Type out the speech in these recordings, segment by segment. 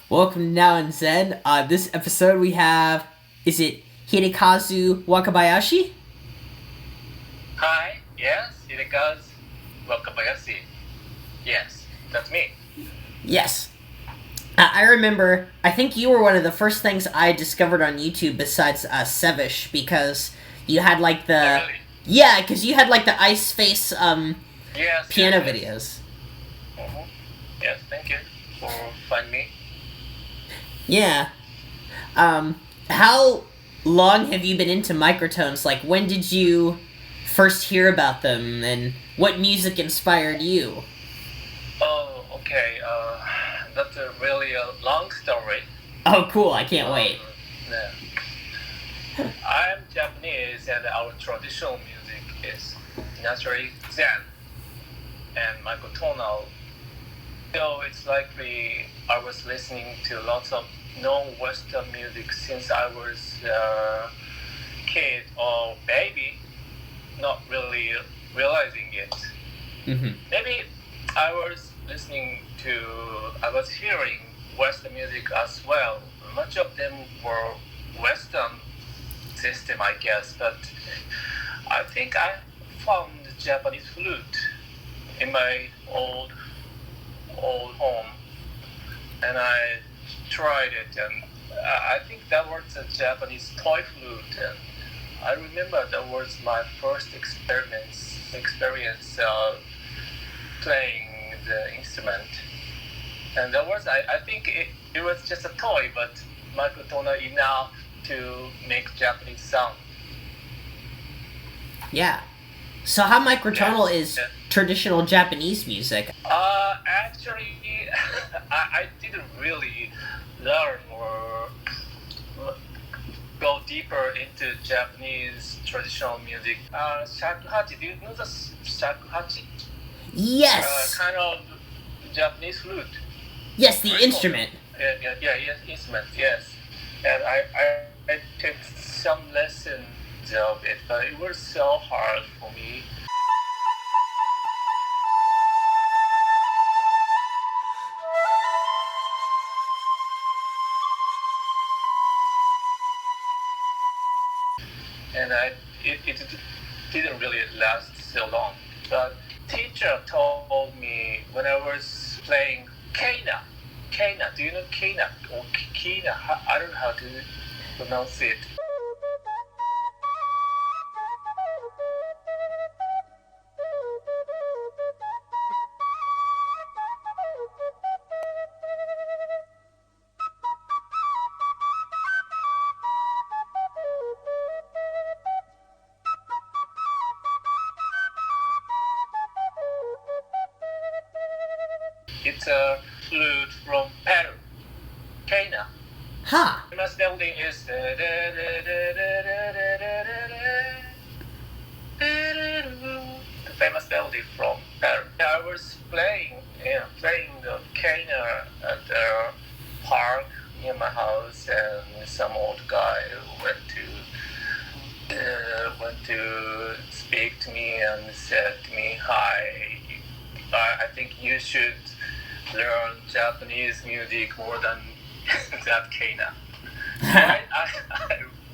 Welcome to Now and Zen. This episode we have, is it Hidekazu Wakabayashi? Hi, yes, Hidekazu Wakabayashi. Yes, that's me. Yes. I remember, I think you were one of the first things I discovered on YouTube besides Sevish, because you had like the... Oh, really? Yeah, because you had like the Iceface Yes, piano yes. videos. Mm-hmm. Yes, thank you for finding me. Yeah. How long have you been into microtones? Like, when did you first hear about them, and what music inspired you? Oh, okay. That's a really long story. Oh, cool, I can't wait. Yeah. I'm Japanese, and our traditional music is naturally Zen and microtonal. So it's likely I was listening to lots of non-Western music since I was a kid or baby, not really realizing it. Mm-hmm. Maybe I was hearing Western music as well. Much of them were Western system, I guess, but I think I found Japanese flute in my old home, and I tried it, and I think that was a Japanese toy flute, and I remember that was my first experience playing the instrument, and that was I think it was just a toy, but microtonal enough to make Japanese sound. Yeah. So how microtonal is traditional Japanese music? Actually, I didn't really learn or go deeper into Japanese traditional music. Shakuhacki, do you know the shakuhacki? Yes! Kind of Japanese flute. Yes, the Very instrument. Yeah, instrument, yes. And I took some lessons of it, but it was so hard for me. And it didn't really last so long. But teacher told me when I was playing quena. Quena, do you know quena or quena? I don't know how to pronounce it. It's a flute from Peru, quena. Ha! The famous melody is the famous melody from Peru. I was playing the quena at the park near my house, and some old guy went to speak to me and said to me, "Hi, I think you should learn Japanese music more than that quena." So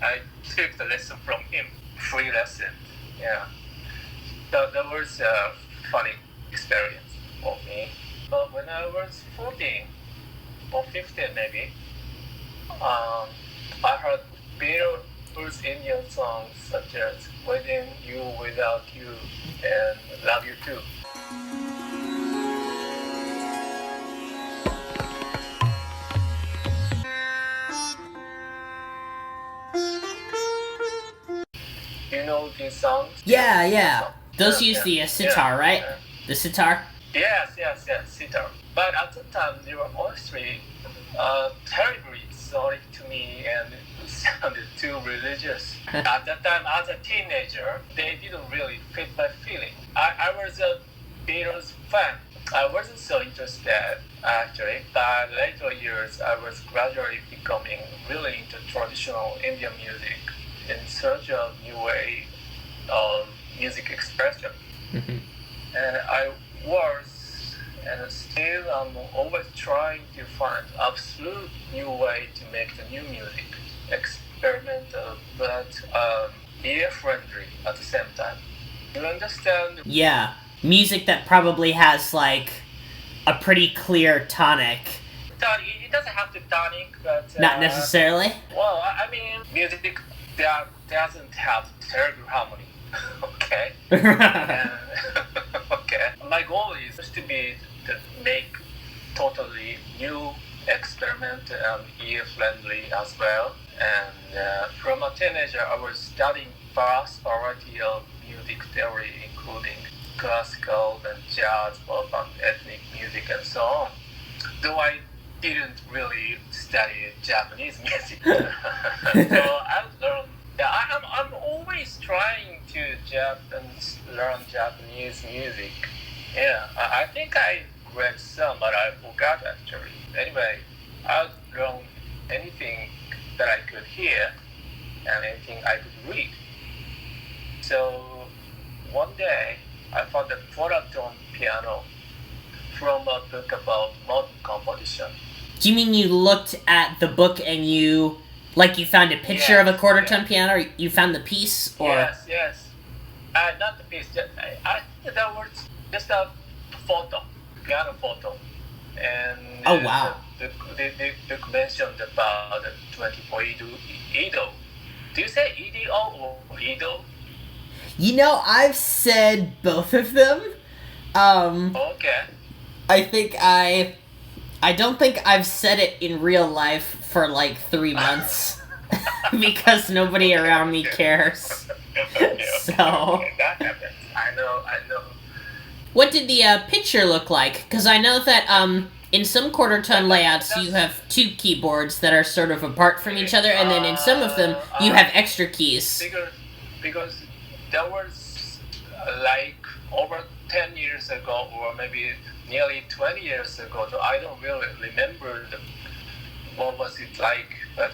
I took the lesson from him, free lesson. Yeah, that was a funny experience for me. But when I was 14 or 15 maybe, I heard Beatles Indian songs such as "Within You, Without You" and "Love You Too." You know these songs? Yeah. Those Yeah, use the yeah, sitar, yeah, right? yeah. The sitar? Yes, sitar. But at the time, they were mostly terribly exotic to me and sounded too religious. At that time, as a teenager, they didn't really fit my feeling. I was a Beatles fan. I wasn't so interested, actually, but later years, I was gradually becoming really into traditional Indian music in search of new way of music expression. Mm-hmm. And I was And still I'm always trying to find absolute new way to make the new music. Experimental, but ear-friendly at the same time. You understand? Yeah. Music that probably has, like, a pretty clear tonic. It doesn't have to tonic, but... Not necessarily? Well, I mean, music that doesn't have terrible harmony. Okay? Okay. My goal is to make totally new experiment and ear-friendly as well. And from a teenager, I was studying vast variety of music theory, including classical and jazz, pop and ethnic music, and so on. Though I didn't really study Japanese music, so I learned. Yeah, I'm always trying to learn Japanese music. Yeah, I think I read some, but I forgot actually. Anyway, I'll learn anything that I could hear and anything I could read. So one day I found a Phoraton piano from a book about modern composition. Do you mean you looked at the book and you found a picture of a quarter tone piano, or you found the piece? Or? Yes. Not the piece. I think that was just a photo, piano photo. And oh, wow. The book mentioned about the 24 Ido. Do you say Ido or Ido? You know, I've said both of them. Okay. I don't think I've said it in real life for like 3 months because nobody around me cares. So. That happens. I know. What did the picture look like? Because I know that in some quarter tone layouts you have 2 keyboards that are sort of apart from each other, and then in some of them you have extra keys. Because that was like over 10 years ago, or maybe nearly 20 years ago, so I don't really remember what was it like, but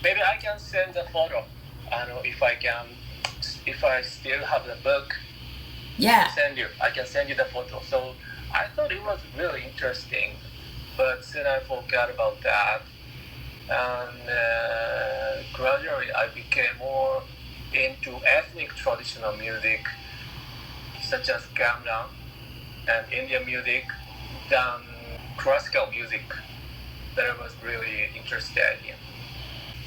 maybe I can send a photo. I don't know if I still have the book. Yeah. I can send you the photo. So I thought it was really interesting, but then I forgot about that. And gradually I became more into ethnic traditional music, such as gamelan and Indian music, than classical music that I was really interested in.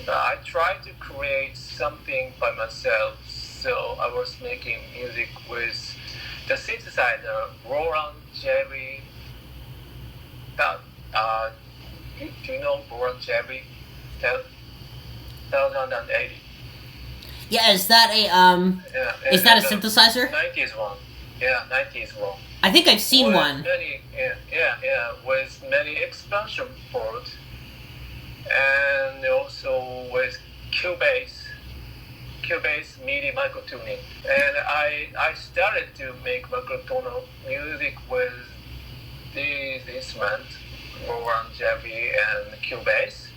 I tried to create something by myself, so I was making music with the synthesizer Roland Jerry. Do you know Roland Jerry? 1080. Yeah, is that a synthesizer? 90s one. Yeah, 90s one. I think I've seen with one. With many expansion ports, and also with Cubase MIDI microtuning. And I started to make microtonal music with these instruments, Roland Jerry and Cubase.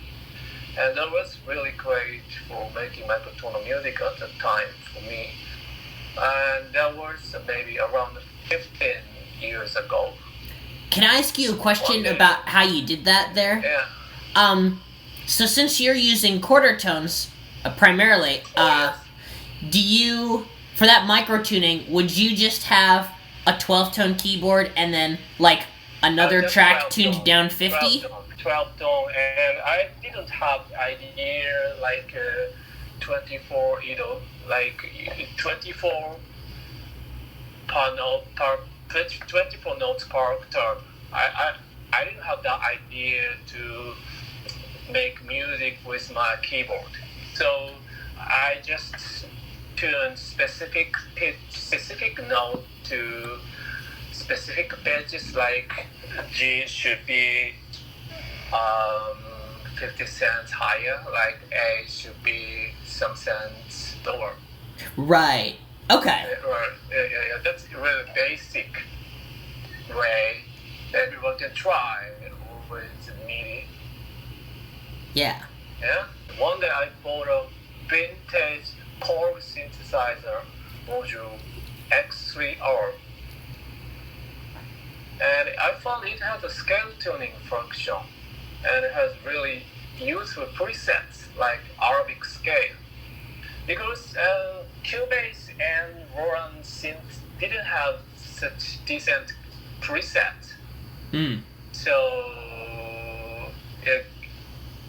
And that was really great for making microtonal music at the time for me. And that was maybe around 15 years ago. Can I ask you a question about how you did that there? Yeah. So since you're using quarter tones primarily, do you, for that microtuning, would you just have a 12-tone keyboard and then like another track tuned down 50? 12 tone, and I didn't have idea like 24 like 24 per note per 24 notes per term. I didn't have the idea to make music with my keyboard, so I just tuned specific note to specific pitches, like G should be 50 cents higher, like A should be some cents lower. Right. Okay. Yeah, that's a really basic way everyone can try with MIDI. Yeah. Yeah. One day I bought a vintage Korg synthesizer module X3R. And I found it has a scale tuning function, and it has really useful presets like Arabic scale. Because Cubase and Roland synth didn't have such decent presets. So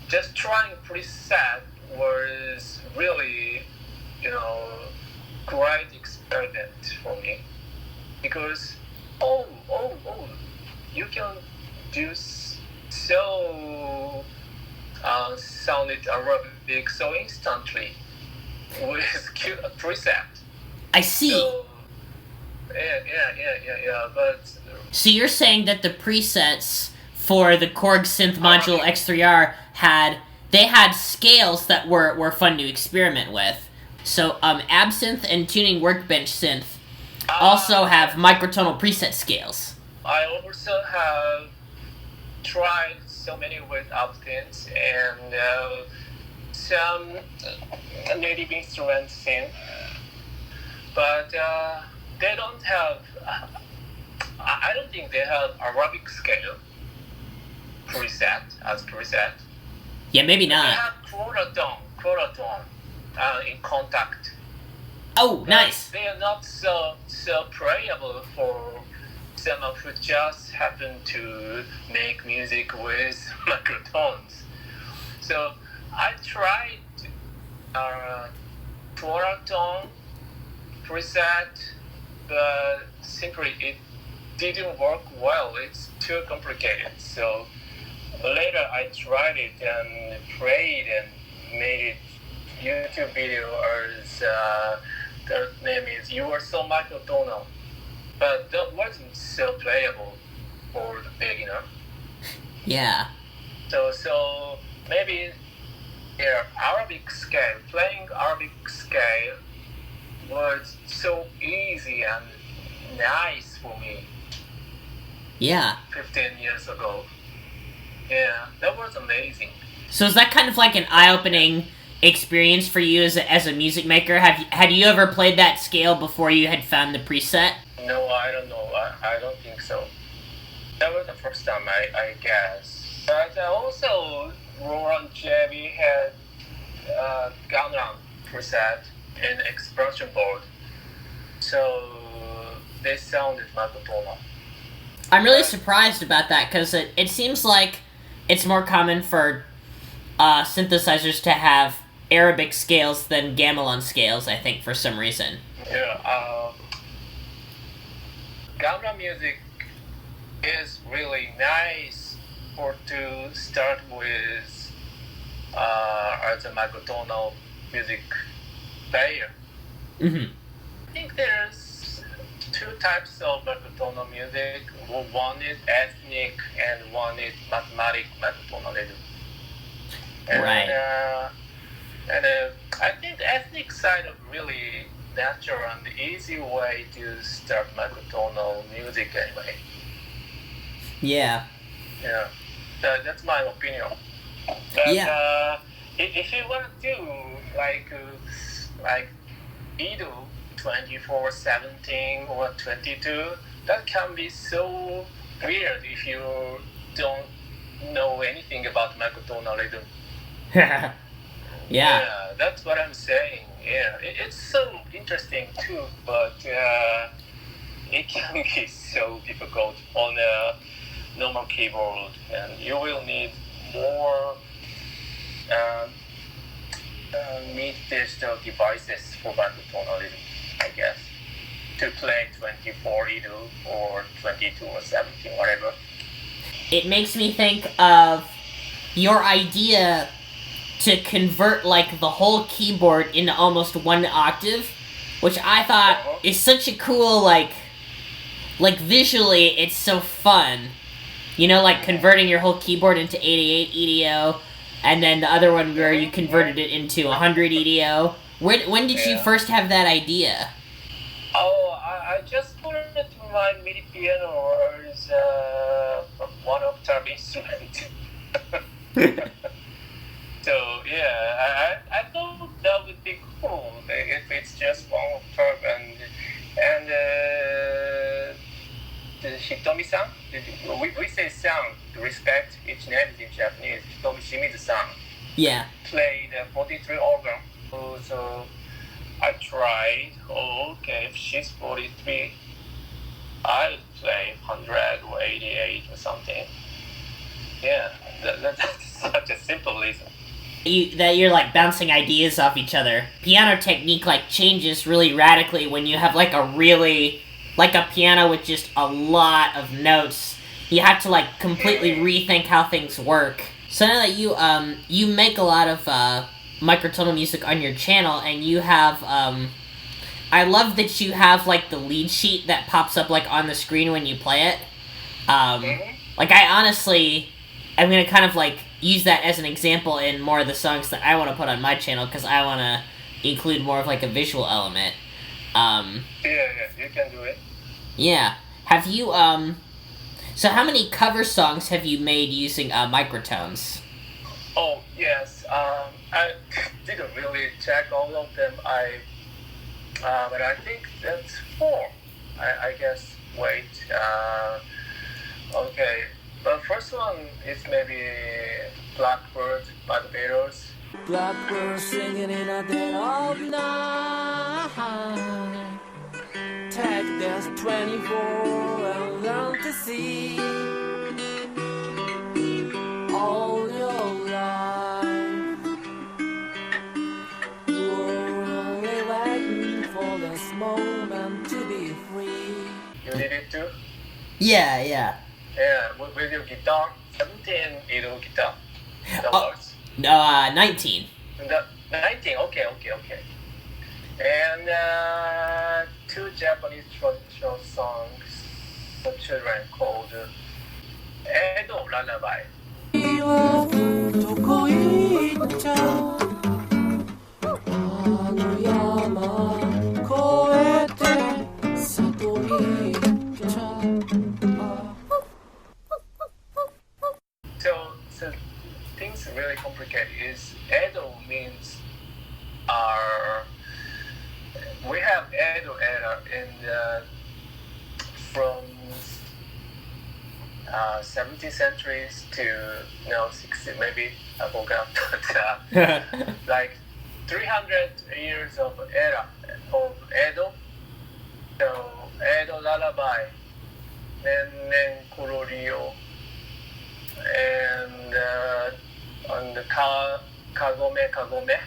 just trying preset was really, great experiment for me. Because you can do so sounded Arabic so instantly with preset. I see. So, yeah. But so you're saying that the presets for the Korg synth module X3R had scales that were fun to experiment with. So Absinthe and Tuning Workbench synth also have microtonal preset scales. I also have tried so many with Absinthe and some native instrument synth, but they don't have. I don't think they have Arabic scale preset. Yeah, maybe They not. have quarter-tone in contact. Oh, But nice. they are not so playable for someone who just happen to make music with microtones. So I tried quarter-tone preset, but simply it didn't work well. It's too complicated. So later I tried it and played and made it YouTube video as the name is You Are So Microtonal. But that wasn't so playable for the beginner. Yeah. So maybe playing Arabic scale was so easy and nice for me Yeah. 15 years ago. Yeah, that was amazing. So is that kind of like an eye-opening experience for you as a music maker? Had you ever played that scale before you had found the preset? No, I don't know. I don't think so. That was the first time, I guess. But also, Roland JB had Gangnam preset and expansion board. So they sounded microtonal. I'm really surprised about that, because it seems like it's more common for synthesizers to have Arabic scales than gamelan scales, I think, for some reason. Yeah, Gangnam music is really nice to start with as a microtonal music player. Mm-hmm. I think there's two types of microtonal music. One is ethnic and one is mathematic microtonal rhythm. And, Right. And I think the ethnic side of really natural and easy way to start microtonal music anyway. Yeah. Yeah, that's my opinion. But Yeah. if you want to do like Edo 24/17 or 22, that can be so weird if you don't know anything about microtonal rhythm. Yeah. That's what I'm saying. Yeah, it's so interesting too, but it can be so difficult on a normal keyboard, and you will need more mid-digital devices for microtonal rhythm, I guess, to play 24 Edo or 22 or 17, whatever. It makes me think of your idea to convert like the whole keyboard into almost one octave, which I thought is such a cool like visually it's so fun. Like converting your whole keyboard into 88 EDO, and then the other one where you converted it into 100 EDO. When did you first have that idea? Oh, I just put it to my MIDI piano as one octave instrument. So yeah, I thought that would be cool if it's just one octave, and the Hitomi-san. We say san, respect each name in Japanese. Hitomi Shimizu-san. Yeah. Played 43 organ. So I tried. Oh, okay, if she's 43, I'll play 100 or 88 or something. Yeah, that's such a simple reason. You're like bouncing ideas off each other. Piano technique like changes really radically when you have like a piano with just a lot of notes. You have to like completely rethink how things work. So now that you make a lot of microtonal music on your channel, and you have I love that you have like the lead sheet that pops up like on the screen when you play it. Like I'm gonna kind of like use that as an example in more of the songs that I want to put on my channel, because I want to include more of like a visual element. Yeah, you can do it. Yeah. Have you so how many cover songs have you made using microtones? Oh yes, I didn't really check all of them. But I think that's 4. I guess. Wait. Okay. The first one is maybe Blackbird by the Beatles. Blackbird singing in a dead of night. Take this 24 and learn to see all your life. You're only waiting for this moment to be free. You did it too? Yeah. Yeah, with your guitar, 17 little guitar. That works. 19. 19, okay. And 2 Japanese traditional songs for children called Edo Lullaby. So things are really complicated. Edo means we have Edo era from 17th centuries to 60, maybe I forgot, but like 300 years of era of Edo. So Edo lullaby, then korori, and on the Kagome Kagome.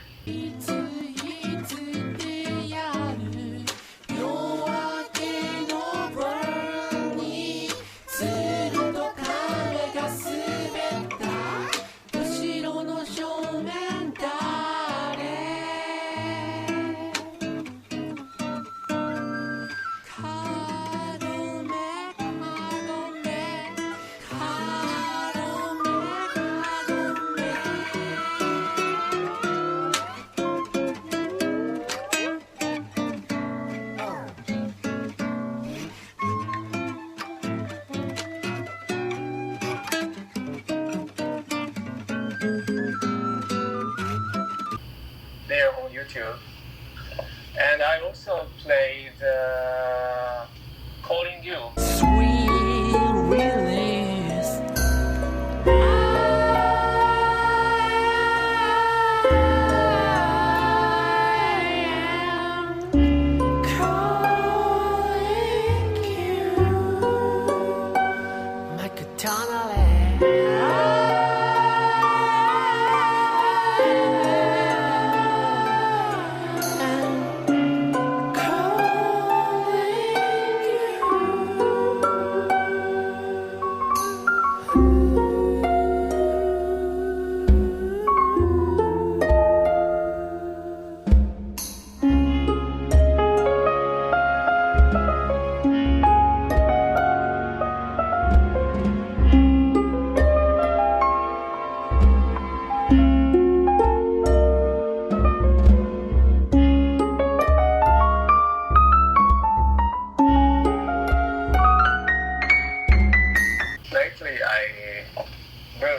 There on YouTube, and I also played Calling You. Sweet release. Calling you, Microtonal.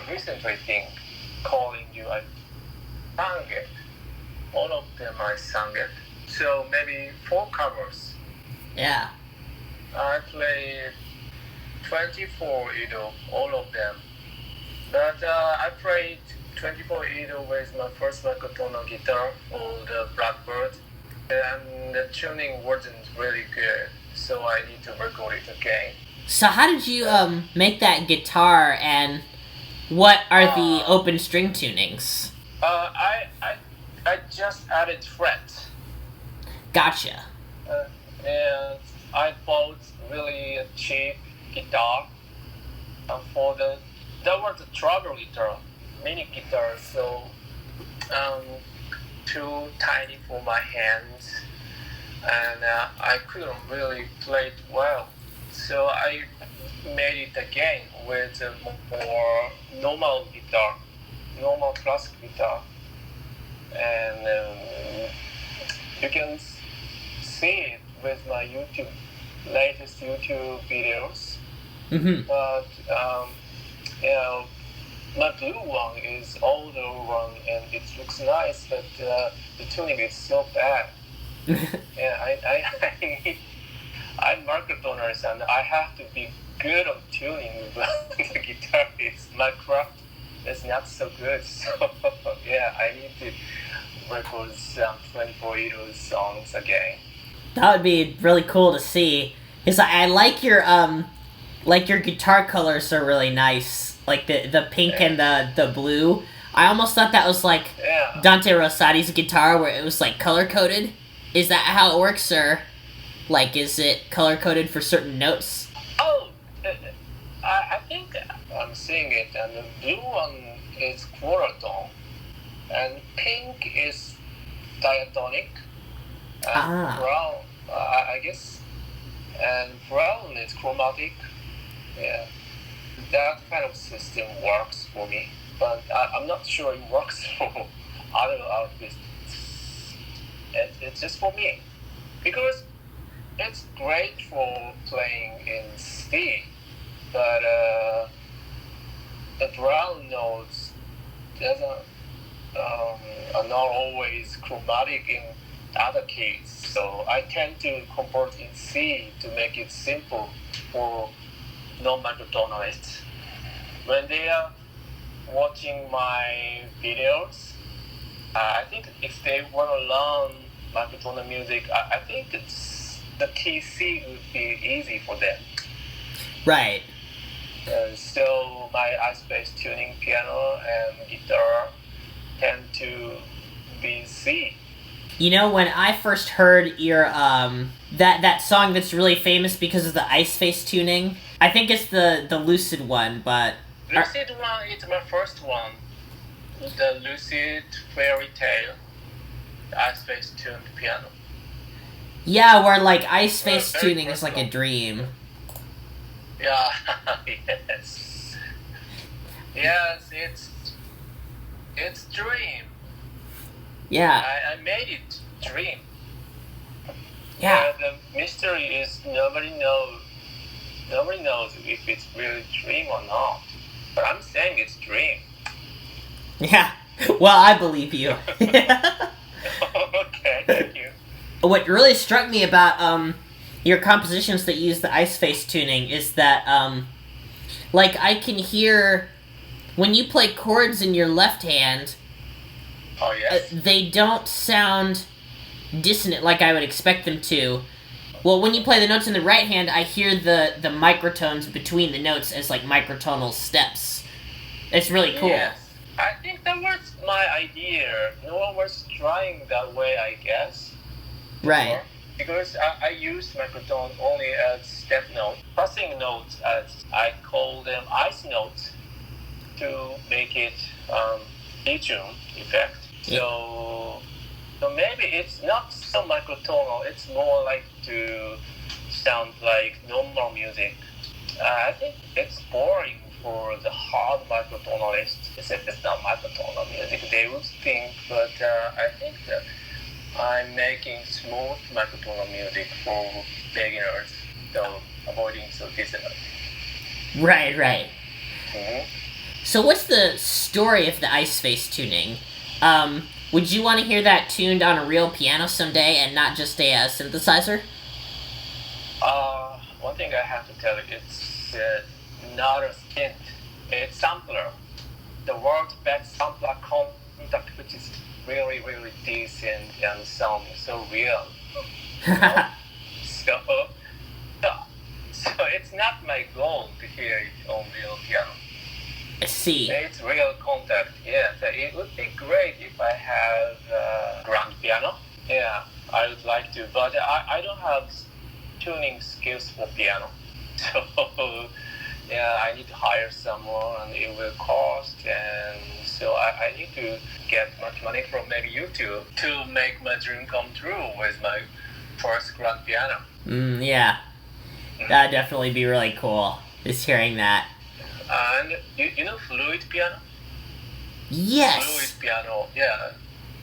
Recently think Calling You, I sang it. All of them I sang it. So maybe 4 covers. Yeah. I played 24 Ido, all of them. But I played 24 Ido with my first Microtonal guitar for the Blackbird, and the tuning wasn't really good, so I need to record it again. So how did you make that guitar, and what are the open string tunings? I just added fret. Gotcha. And I bought really a cheap guitar. That was a travel guitar, mini guitar, so too tiny for my hands, and I couldn't really play it well. So I made it again with a more normal guitar, normal classic guitar, and you can see it with my latest YouTube videos. Mm-hmm. But my blue one is older one, and it looks nice, but the tuning is so bad. I'm microtoners, and I have to be good on tuning, but the guitar my craft is not so good. So I need to record some 24 Ido songs again. That would be really cool to see. Cause I like your guitar colors are really nice. Like the pink and the blue. I almost thought that was like Dante Rosati's guitar, where it was like color coded. Is that how it works, or like is it color coded for certain notes? Oh, I think I'm seeing it, and the blue one is quarter tone, and pink is diatonic, and brown, I guess, and brown is chromatic. Yeah, that kind of system works for me, but I'm not sure it works for other artists. It's just for me, because it's great for playing in C, but the brown notes are not always chromatic in other keys, so I tend to compose in C to make it simple for non-microtonalists. When they are watching my videos, I think if they want to learn microtonal music, I think the key C would be easy for them. Right. So my Iceface tuning piano and guitar tend to be C. You know, when I first heard your that song that's really famous because of the Iceface tuning, I think it's the Lucid one, but Lucid one is my first one. The Lucid Fairytale, the Iceface tuned piano. Yeah, where like Iceface tuning is like a dream. Yeah, yes, it's dream. Yeah. I made it dream. Yeah. The mystery is nobody knows if it's really dream or not. But I'm saying it's dream. Yeah. Well, I believe you. Okay, thank you. What really struck me about your compositions that use the Iceface tuning is that like I can hear when you play chords in your left hand. Oh yes. They don't sound dissonant like I would expect them to. Well, when you play the notes in the right hand, I hear the microtones between the notes as like microtonal steps. It's really cool. Yes. I think that was my idea. No one was trying that way, I guess. Right. Because I use microtones only as step notes. Passing notes, as I call them ice notes, to make it detune effect. So maybe it's not so microtonal. It's more like to sound like normal music. I think it's boring for the hard microtonalists. It's not microtonal music, they would think. But I think that I'm making smooth microtonal music for beginners, so avoiding so dissonant. Right. Mm-hmm. So what's the story of the Iceface tuning? Would you want to hear that tuned on a real piano someday and not just a synthesizer? One thing I have to tell you, it's not a synth. It's sampler. The world's best sampler contact, which is really, really decent and sound so real. You know? So, so it's not my goal to hear it on real piano. I see. It's real contact. Yeah, so it would be great if I have grand piano. Yeah, I would like to, but I don't have tuning skills for piano. So yeah, I need to hire someone, and it will cost, and so I need to get much money from maybe YouTube to make my dream come true with my first grand piano. Yeah. That'd definitely be really cool, just hearing that. And you know fluid piano? Yes! Fluid piano, yeah.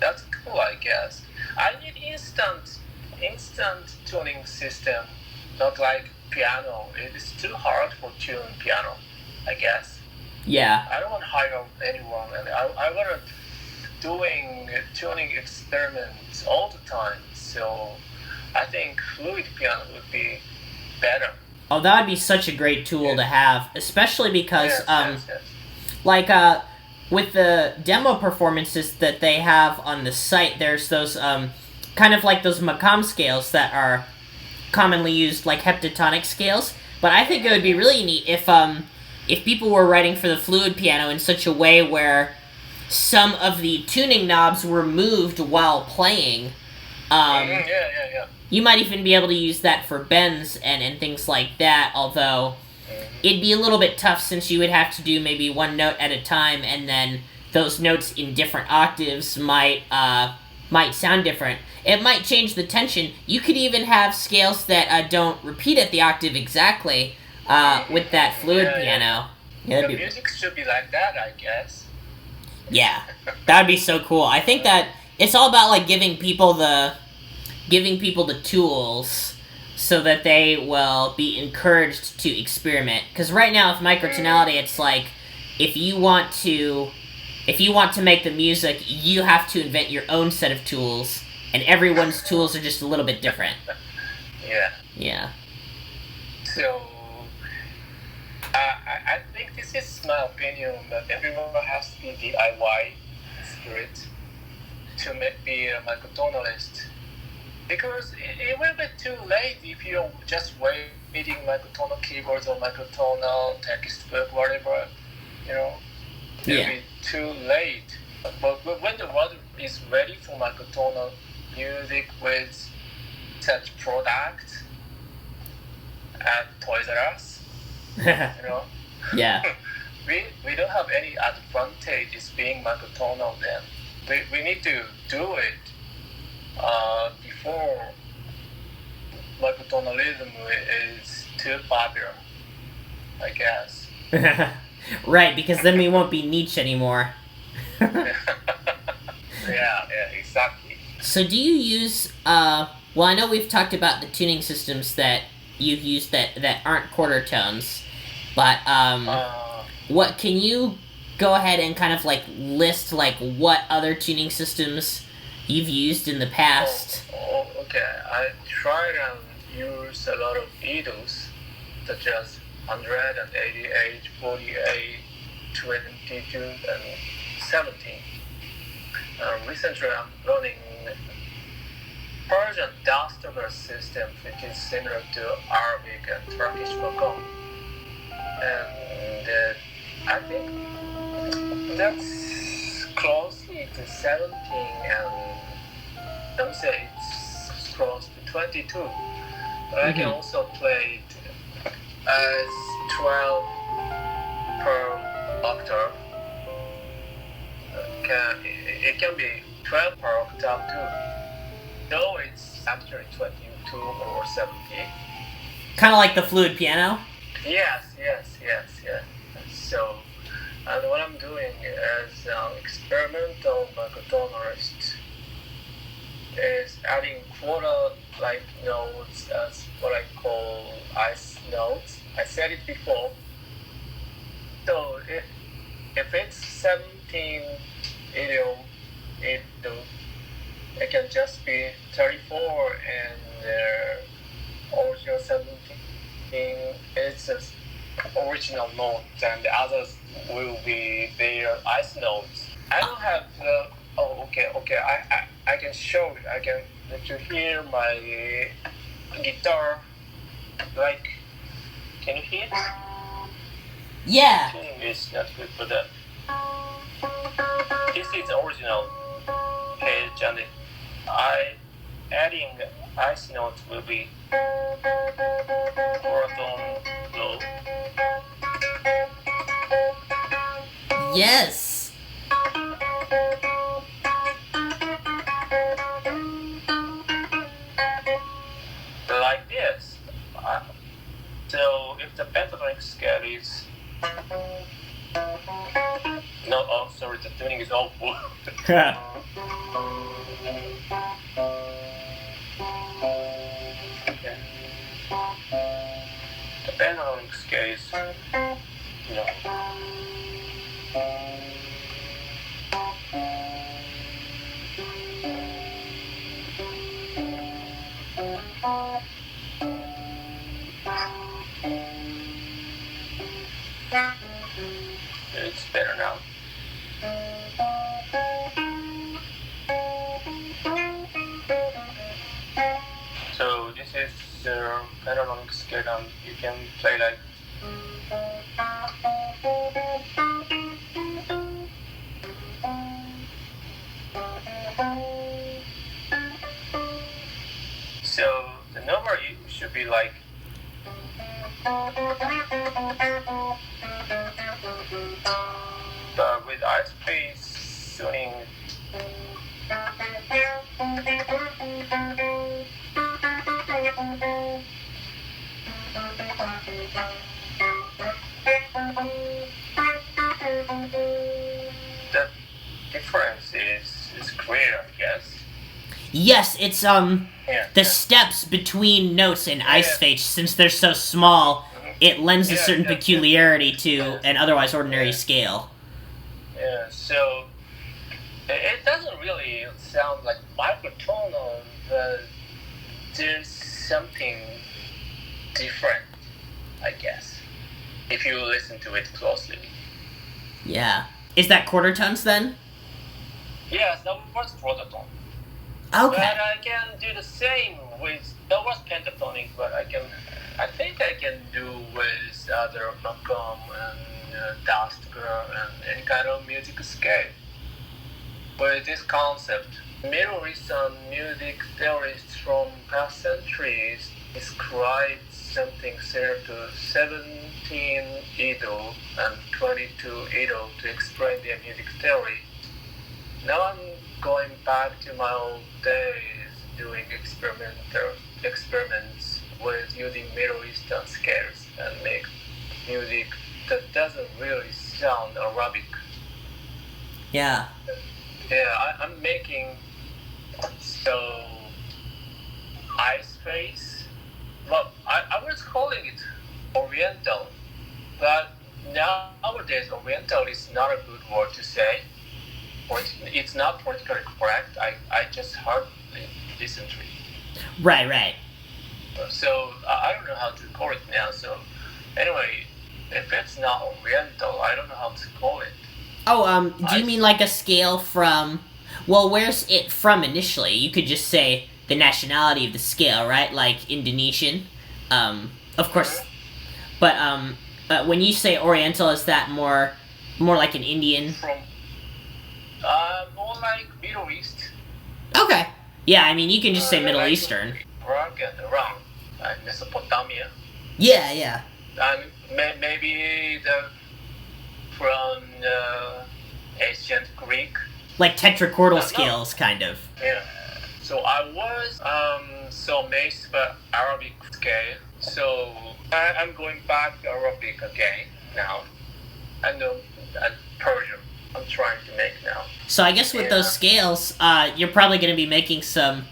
That's cool, I guess. I need instant tuning system, not like piano. It is too hard for tune piano, I guess. Yeah. I don't want to hire anyone, and I want to doing tuning experiments all the time. So I think fluid piano would be better. Oh, that would be such a great tool to have, especially because, Yes. like, with the demo performances that they have on the site, there's those, kind of like those Macam scales that are commonly used, like heptatonic scales. But I think it would be really neat if people were writing for the fluid piano in such a way where some of the tuning knobs were moved while playing. Yeah. You might even be able to use that for bends and things like that, although it'd be a little bit tough since you would have to do maybe one note at a time, and then those notes in different octaves might sound different. It might change the tension. You could even have scales that don't repeat at the octave exactly with that fluid piano. Yeah, the music should be like that, I guess. Yeah, that'd be so cool. I think that it's all about like giving people the tools so that they will be encouraged to experiment. Because right now with microtonality, it's like if you want to make the music, you have to invent your own set of tools, and everyone's tools are just a little bit different. Yeah. So I think this is my opinion, that everyone has to be DIY spirit to be a microtonalist. Because it will be too late if you're just waiting microtonal keyboards or microtonal textbook, whatever, you know. It'll be too late. But when the world is ready for microtonal music with such product at Toys R Us, you know, Yeah. we don't have any advantages being microtonal then. We need to do it before microtonalism is too popular, I guess. Right, because then we won't be niche anymore. Yeah, exactly. So do you use, well, I know we've talked about the tuning systems that you've used that aren't quarter tones, but, what, can you go ahead and kind of, like, list, like, what other tuning systems you've used in the past? Okay. I tried and used a lot of Beatles, such as 188, 48, 22, and 17. Recently, I'm learning Persian dust system, which is similar to Arabic and Turkish Makam. And I think that's closely to 17, and some say it's close to 22. But I can also play it as 12 per octave. It can be 12 per octave too, though it's actually 22 or 17. Kind of like the fluid piano? Yes. So, and what I'm doing as an experimental microtonalist is adding quarter-like notes as what I call ice notes. I said it before. So if it's 17 idiom, it can just be 34, and original 17 it's just original notes, and the others will be their ice notes. I don't have the. Oh, okay. I can show it. I can let you hear my guitar. Like, can you hear? Yeah. Tuning is not good for that. This is the original page, and adding ice notes will be baritone low. Yes. Like this. So if the pentatonic scale is no, oh sorry, the tuning is awful. Okay. The pentatonic scale is it's better now. So this is the pentatonic scale, and you can play like. So the number should be like. But with Iceface tuning, the difference is clear, I guess. Yes, it's Yeah. the steps between notes in Iceface, since they're so small, it lends a certain peculiarity to an otherwise ordinary scale. Yeah, so it doesn't really sound like microtonal, but there's something different, I guess, if you listen to it closely. Yeah. Is that quarter tones then? Yes, that was prototon. Okay. But I can do the same with, that was pentatonic, but I think I can do with other Macom and Dust Girl and any kind of music scale. With this concept, Middle Eastern music theorists from past centuries describe something similar to 17 Edo and 22 Edo to explain their music theory. Now I'm going back to my old days doing experiments with using Middle Eastern scales and make music that doesn't really sound Arabic. Yeah. Yeah, I'm making so Iceface. Well, I was calling it Oriental, but nowadays Oriental is not a good word to say. Or it's not politically correct. I just hardly listen to it. Right. So I don't know how to call it now. So anyway, if it's not Oriental, I don't know how to call it. Oh, do you mean like a scale from... Well, where's it from initially? You could just say the nationality of the scale, right? Like Indonesian. Of course. But when you say Oriental, is that more like an Indian? From more like Middle East. Okay. Yeah, I mean, you can just say Middle Eastern. Iraq and around, like Mesopotamia. Yeah. And maybe from ancient Greek. Like tetrachordal scales, kind of. Yeah. So I was so amazed by Arabic scale. So I'm going back to Arabic again now. And Persian. I'm trying to make now. So I guess with those scales, you're probably going to be making some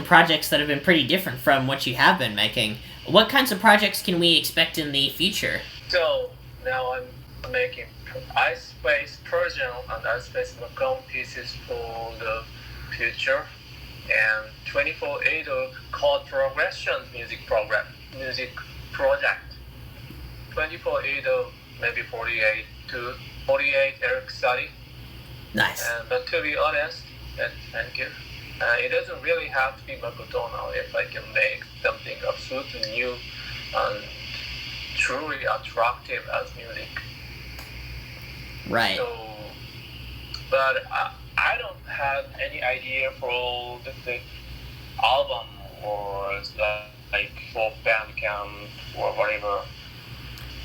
projects that have been pretty different from what you have been making. What kinds of projects can we expect in the future? So now I'm making Iceface Persian and Iceface Macomb pieces for the future, and 24/8 chord progression music project. 24 Edo, maybe 48 to 48 Eric study. Nice. But to be honest, thank you. It doesn't really have to be Microtonal if I can make something absolutely new and truly attractive as music. Right. So, but I don't have any idea for the album or like for Bandcamp or whatever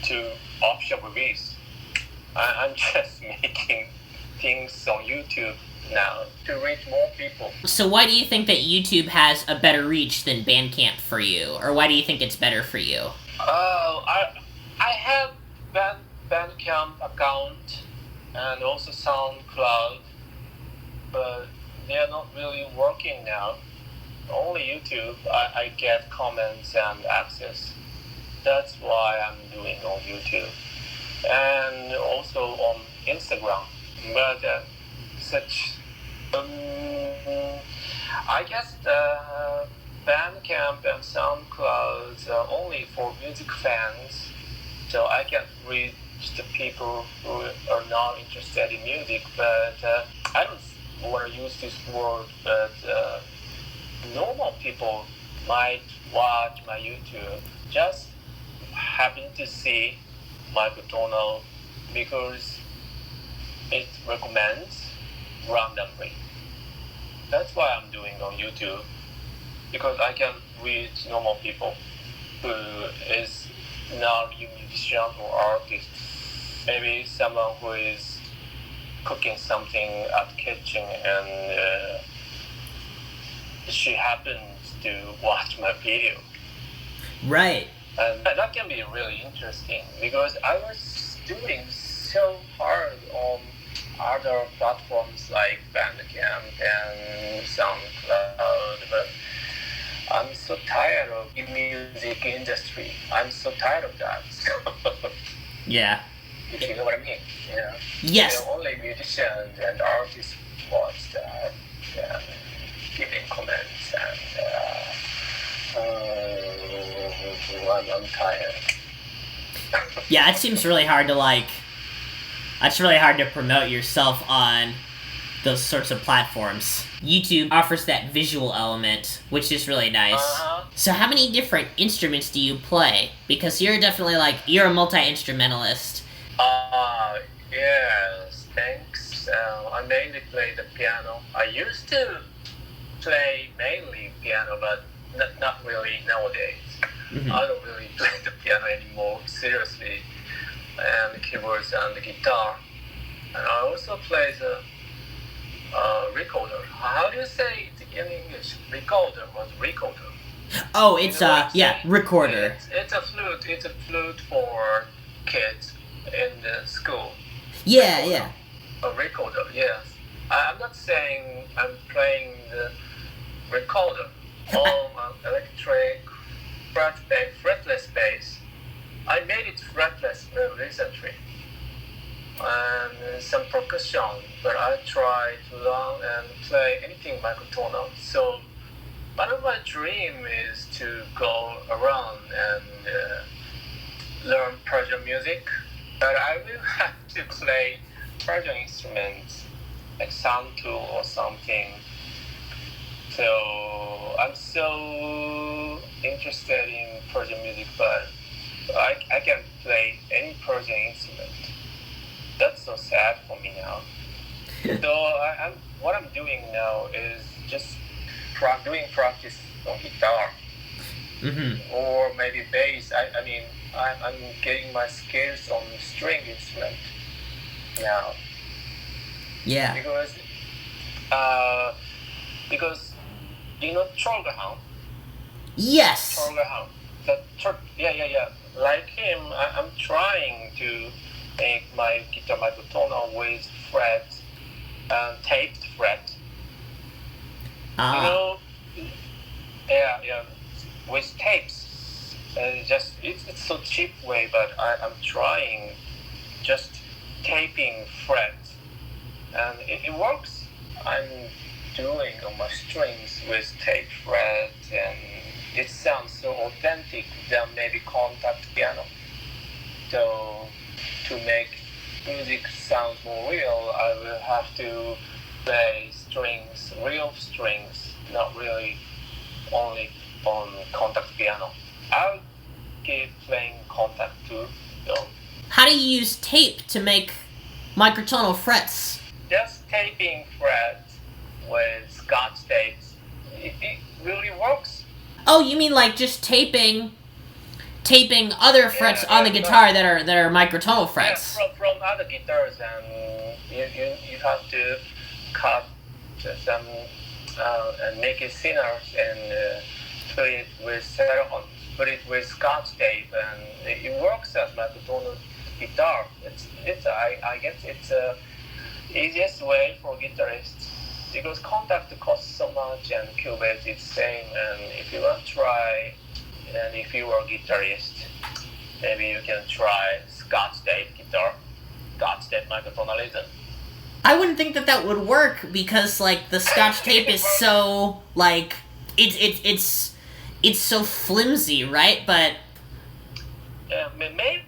to option release. I'm just making things on YouTube now to reach more people. So why do you think that YouTube has a better reach than Bandcamp for you? Or why do you think it's better for you? I have Bandcamp account and also SoundCloud, but they are not really working now. Only YouTube, I get comments and access. That's why I'm doing on YouTube. And also on Instagram. But I guess the Bandcamp and SoundCloud are only for music fans, so I can reach the people who are not interested in music. But I don't want to use this word, but normal people might watch my YouTube, just happen to see Microtonal because it recommends randomly. That's why I'm doing on YouTube, because I can reach normal people who is not a musician or artist. Maybe someone who is cooking something at the kitchen and she happens to watch my video. Right. And that can be really interesting because I was doing so hard on other platforms like Bandcamp and SoundCloud, but I'm so tired of the music industry. I'm so tired of that. Yeah. If you know what I mean. Yeah. Yes. You know, only musicians and artists watch that and giving comments and I'm tired. Yeah, it seems really hard to it's really hard to promote yourself on those sorts of platforms. YouTube offers that visual element, which is really nice. Uh-huh. So how many different instruments do you play? Because you're definitely you're a multi-instrumentalist. Yes, thanks. I mainly play the piano. I used to play mainly piano, but not really nowadays. Mm-hmm. I don't really play the piano anymore, seriously. And the keyboards and the guitar. And I also play the recorder. How do you say it in English? Recorder. What's recorder? Oh, it's you know recorder. It's a flute. It's a flute for kids in the school. Yeah, Recorder. yeah. A recorder, yes. I'm not saying I'm playing the recorder on an electric fretless bass. I made it fretless recently. And some percussion, but I try to learn and play anything Microtonal. So one of my dreams is to go around and learn Persian music, but I will have to play Persian instruments like santur or something. So I'm so interested in Persian music, but I can play any Persian instrument. That's so sad for me now. So what I'm doing now is just doing practice on guitar. Mm-hmm. Or maybe bass. I mean, I'm getting my skills on string instrument now. Yeah. Because you know Tolgahan. Yes. Tolgahan. Yeah. Like him, I'm trying to make my guitar Microtonal with fret and taped fret. Ah. You know, yeah, with tapes. Just it's so cheap way, but I'm trying just taping fret, and it works. I'm doing on my strings with tape fret, and it sounds so authentic than maybe contact piano. So to make music sound more real, I will have to play strings, real strings, not really only on contact piano. I'll keep playing contact too, though. How do you use tape to make microtonal frets? Just taping frets with scotch tapes, it really works. Oh, you mean like just taping other frets on the guitar that are microtonal frets? Yeah, from other guitars, and you have to cut some and make it thinner and put it with cellophane, put it with scotch tape, and it works as microtonal guitar. I guess it's the easiest way for guitarists because contact costs so much and Cubase is same. And if you want to try, and if you are a guitarist, maybe you can try scotch tape guitar, scotch tape microtonalism. I wouldn't think that would work because like the scotch tape is so like it's so flimsy, right? But maybe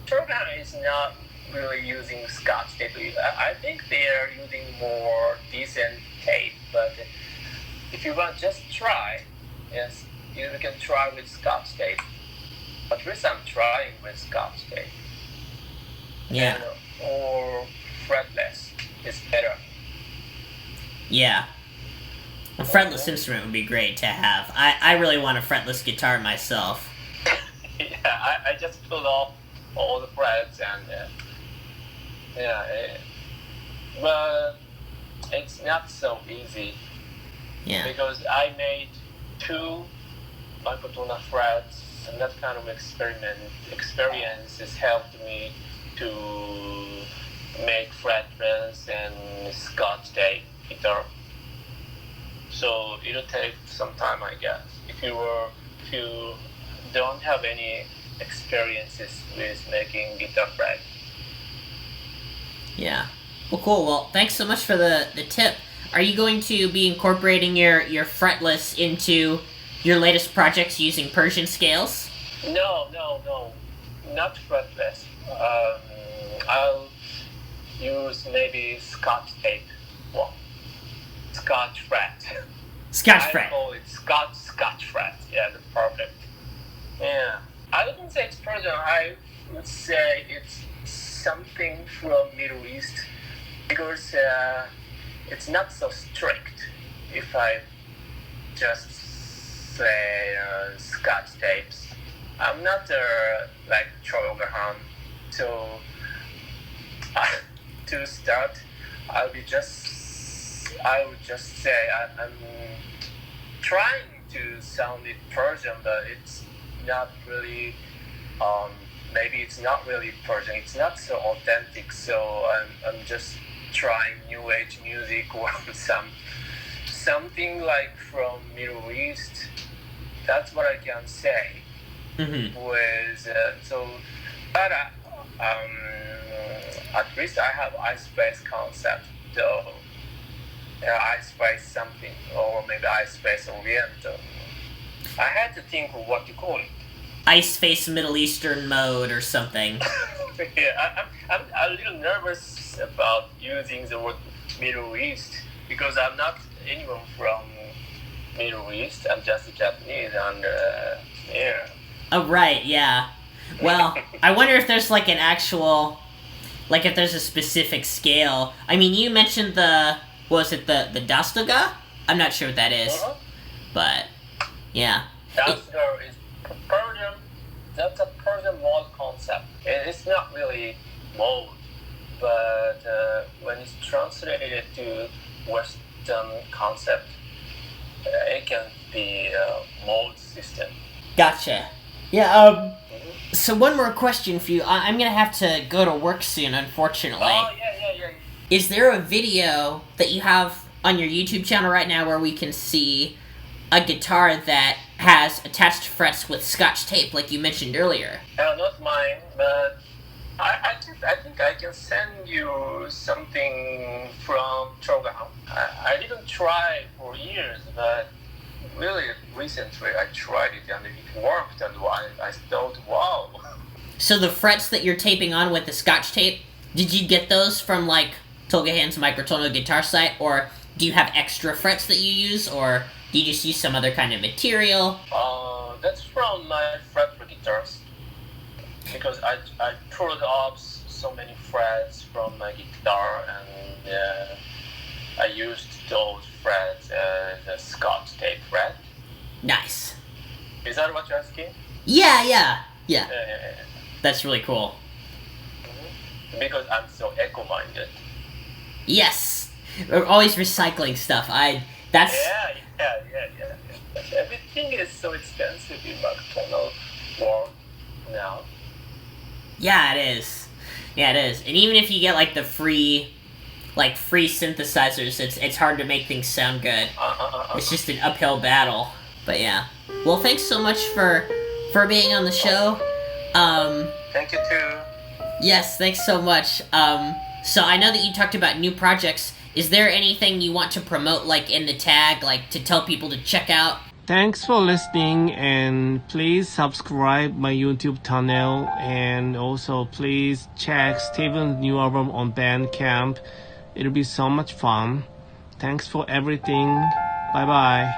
Tolgahan is not really using scotch tape. I think they are using more decent tape. But if you want, just try. Yes, you can try with scotch tape. At least I'm trying with scotch tape. yeah, Or fretless is better. yeah. A fretless instrument would be great to have. I really want a fretless guitar myself. Yeah, I just pulled off all the frets and but it's not so easy Yeah. because I made 2 microtonal frets, and that kind of experience has helped me to make fretless and scotch tape guitar. So it'll take some time, I guess. If you don't have any experiences with making guitar fret. Yeah. Well, cool. Well, thanks so much for the tip. Are you going to be incorporating your fretless into your latest projects using Persian scales? No, not fretless. I'll use maybe scotch tape. Well, scotch fret. Scotch fret. I call it scotch fret. Yeah, that's perfect. Yeah. I wouldn't say it's Persian. I would say it's something from Middle East because it's not so strict. If I just say scotch tapes, I'm not like Tolgahan. So to start, I would just say I'm trying to sound it Persian, but it's not really. Maybe it's not really Persian. It's not so authentic. So I'm just trying new age music or something like from Middle East. That's what I can say. Mm-hmm. But at least I have Iceface concept though. Iceface something, or maybe Iceface Oriental. I had to think of what to call it. Iceface Middle Eastern mode or something. Yeah, I'm a little nervous about using the word Middle East because I'm not anyone from Middle East. I'm just a Japanese, and yeah. Oh, right, yeah. Well, I wonder if there's like an actual, like if there's a specific scale. I mean, you mentioned the Dastoga? I'm not sure what that is, but yeah. Dastoga is Persian. That's a Persian mode concept. It's not really mode, but when it's translated to Western concept, it can be a mode system. Gotcha. Yeah, so one more question for you. I'm gonna have to go to work soon, unfortunately. Oh, yeah. Is there a video that you have on your YouTube channel right now where we can see a guitar that has attached frets with scotch tape, like you mentioned earlier? Not mine, but I think I can send you something from Tolgahan. I didn't try for years, but really recently I tried it and it worked, and I thought, wow. So the frets that you're taping on with the Scotch tape, did you get those from like Tolgahan's Microtonal guitar site, or do you have extra frets that you use, or do you just use some other kind of material? That's from my fretboard guitars, because I pulled off so many frets from my guitar, and I used those frets as a Scotch tape fret. Nice. Is that what you're asking? Yeah. Yeah. That's really cool. Because I'm so eco-minded. Yes. We're always recycling stuff. Yeah. Everything is so expensive in Microtonal world now. Yeah, it is. And even if you get like the free synthesizers, it's hard to make things sound good. It's just an uphill battle. But yeah. Well, thanks so much for being on the show. Thank you too. Yes, thanks so much. So I know that you talked about new projects. Is there anything you want to promote, like in the tag, like to tell people to check out? Thanks for listening, and please subscribe my YouTube channel, and also please check Steven's new album on Bandcamp. It'll be so much fun. Thanks for everything. Bye bye.